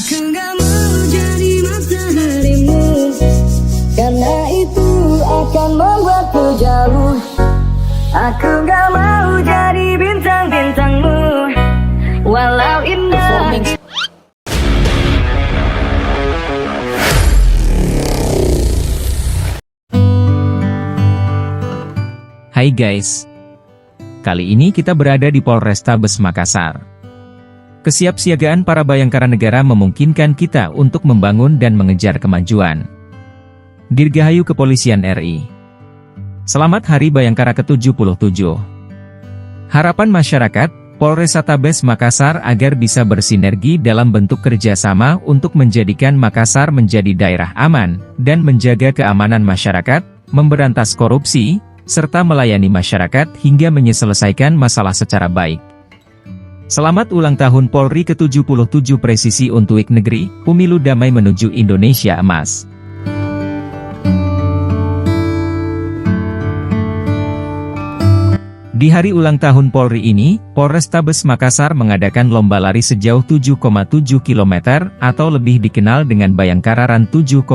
Aku gak mau jadi mataharimu, karena itu akan membuatku jauh. Aku gak mau jadi bintang-bintangmu, walau indah. Hai guys, kali ini kita berada di Polrestabes Makassar. Kesiapsiagaan para bayangkara negara memungkinkan kita untuk membangun dan mengejar kemajuan. Dirgahayu Kepolisian RI. Selamat Hari Bayangkara ke-77. Harapan masyarakat, Polrestabes Makassar agar bisa bersinergi dalam bentuk kerjasama untuk menjadikan Makassar menjadi daerah aman, dan menjaga keamanan masyarakat, memberantas korupsi, serta melayani masyarakat hingga menyelesaikan masalah secara baik. Selamat ulang tahun Polri ke-77 presisi untuk negeri, pemilu damai menuju Indonesia Emas. Di hari ulang tahun Polri ini, Polrestabes Makassar mengadakan lomba lari sejauh 7,7 km atau lebih dikenal dengan Bayangkara Run 7,7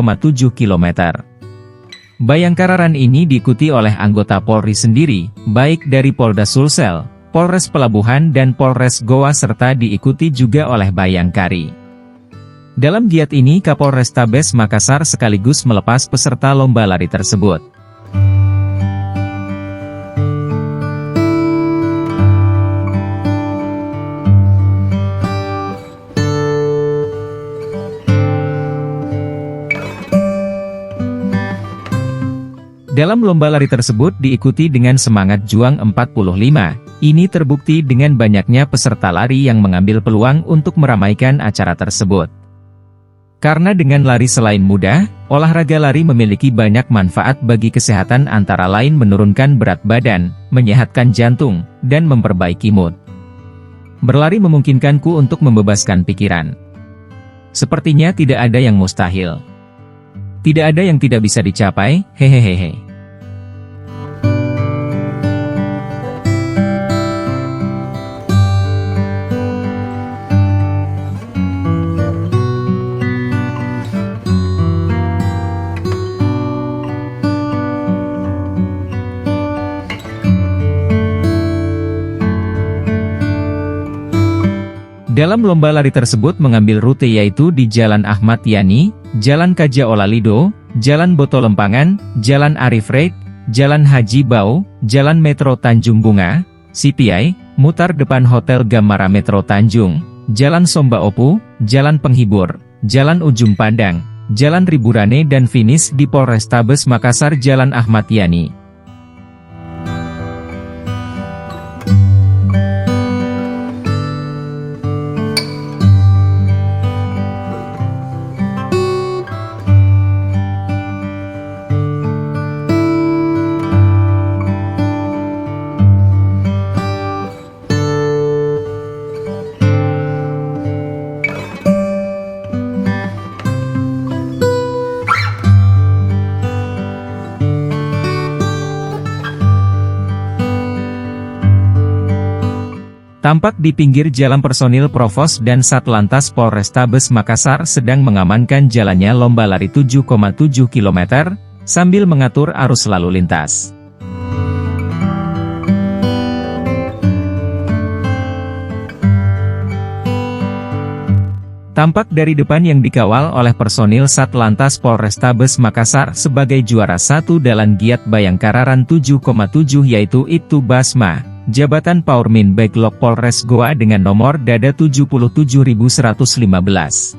km. Bayangkara Run ini diikuti oleh anggota Polri sendiri, baik dari Polda Sulsel, Polres Pelabuhan dan Polres Goa serta diikuti juga oleh Bayangkari. Dalam giat ini Kapolrestabes Makassar sekaligus melepas peserta lomba lari tersebut. Dalam lomba lari tersebut diikuti dengan semangat juang 45, ini terbukti dengan banyaknya peserta lari yang mengambil peluang untuk meramaikan acara tersebut. Karena dengan lari selain mudah, olahraga lari memiliki banyak manfaat bagi kesehatan antara lain menurunkan berat badan, menyehatkan jantung, dan memperbaiki mood. Berlari memungkinkanku untuk membebaskan pikiran. Sepertinya tidak ada yang mustahil. Tidak ada yang tidak bisa dicapai, hehehehe. Dalam lomba lari tersebut mengambil rute yaitu di Jalan Ahmad Yani, Jalan Kaja Olalido, Jalan Boto Lempangan, Jalan Arif Reid, Jalan Haji Bau, Jalan Metro Tanjung Bunga, CPI, mutar depan Hotel Gamara Metro Tanjung, Jalan Somba Opu, Jalan Penghibur, Jalan Ujung Pandang, Jalan Riburane dan finish di Polrestabes Makassar Jalan Ahmad Yani. Tampak di pinggir jalan personil Provos dan Satlantas Polrestabes Makassar sedang mengamankan jalannya lomba lari 7,7 km, sambil mengatur arus lalu lintas. Tampak dari depan yang dikawal oleh personil Satlantas Polrestabes Makassar sebagai juara satu dalam giat Bayangkara Run 7,7 yaitu Ibtu Basma, Jabatan Paurmin Backlog Polres Goa dengan nomor dada 77.115.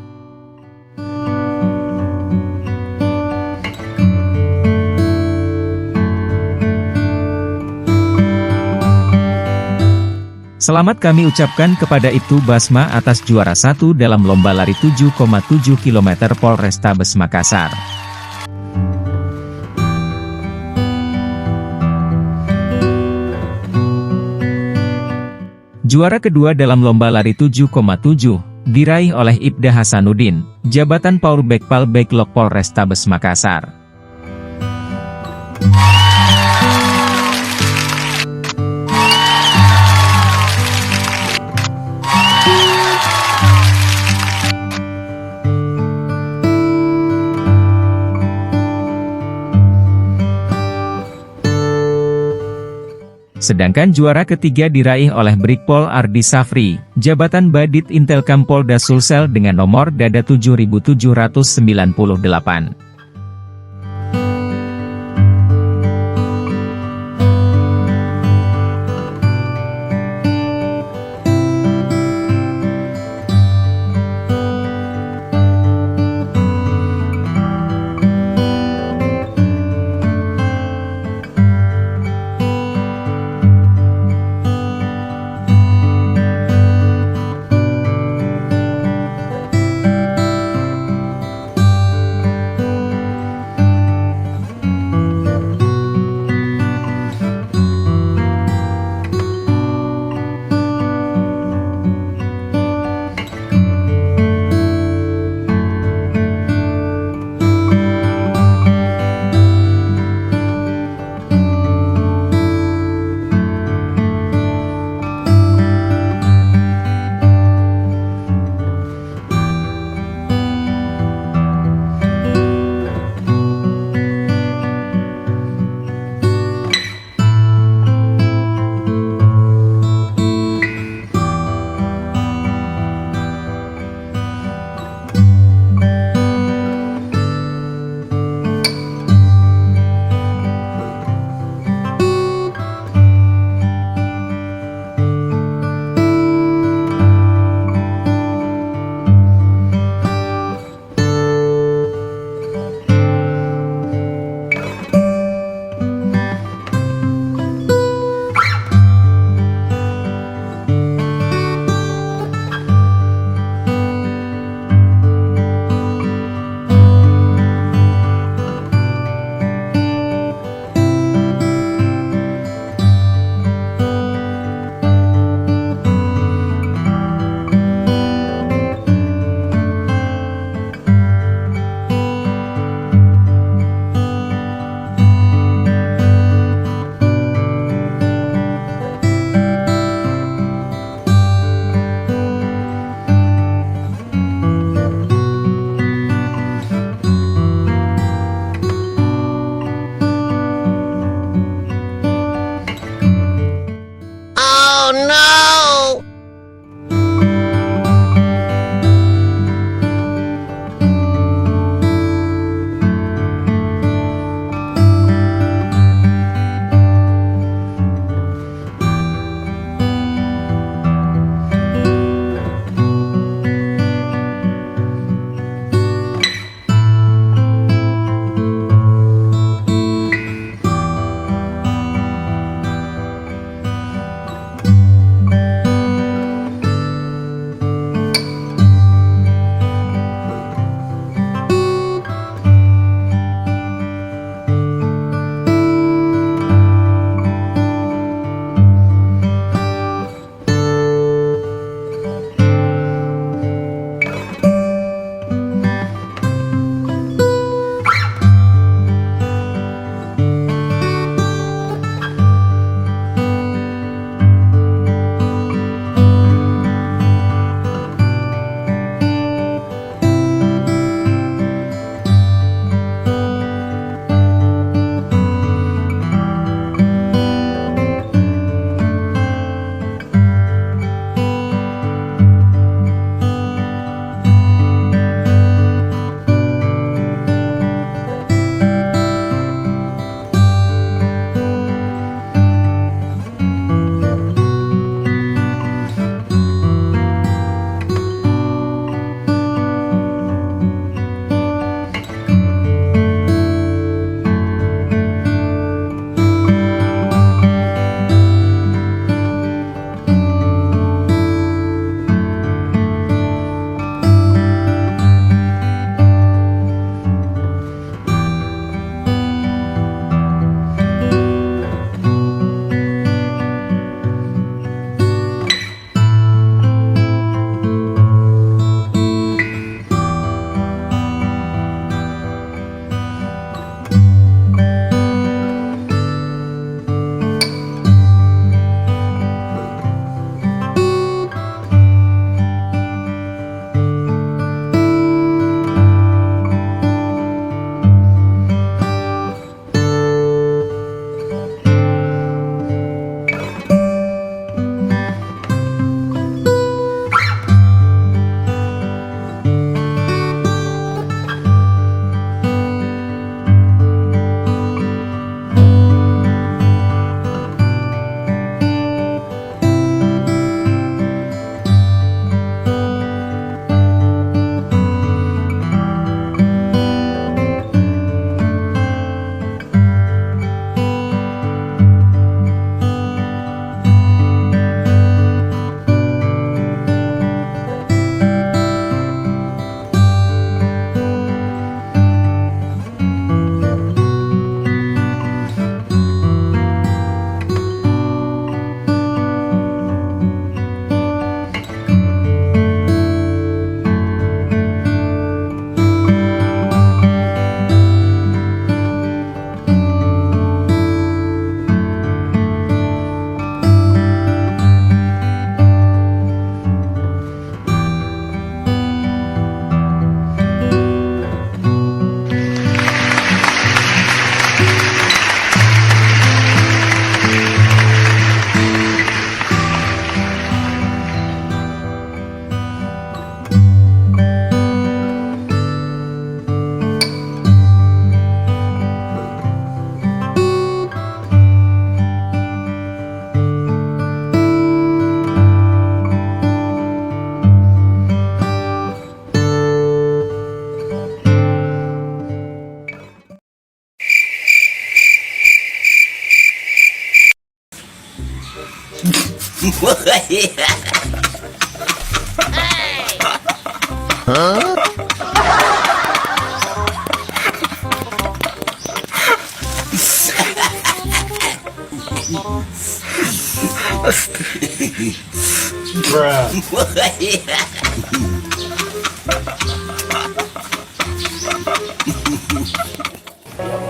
Selamat kami ucapkan kepada Ibtu Basma atas juara satu dalam lomba lari 7,7 km Polrestabes Makassar. Juara kedua dalam lomba lari 7,7 diraih oleh Ibda Hasanuddin, Jabatan Paur Bekpal Backlog Polrestabes Makassar. Sedangkan juara ketiga diraih oleh Brigpol Ardi Safri, jabatan Badit Intelkam Polda Sulsel dengan nomor dada 7798.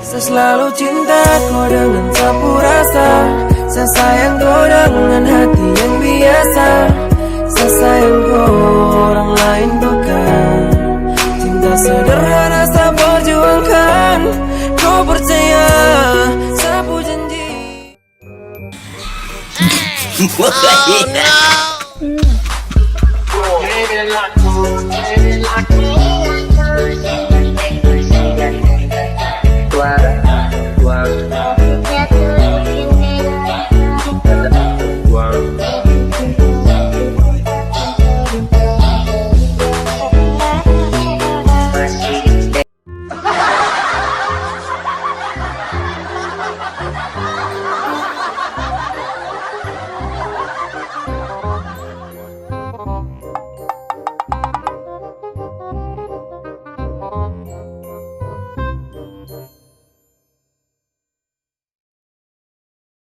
Saya selalu cinta kau dengan sapu rasa, saya sayang kau dengan hati yang biasa. Saya sayang kau, orang lain bukan. Cinta sederhana saya perjuangkan. Kau percaya, sapu janji. Oh no!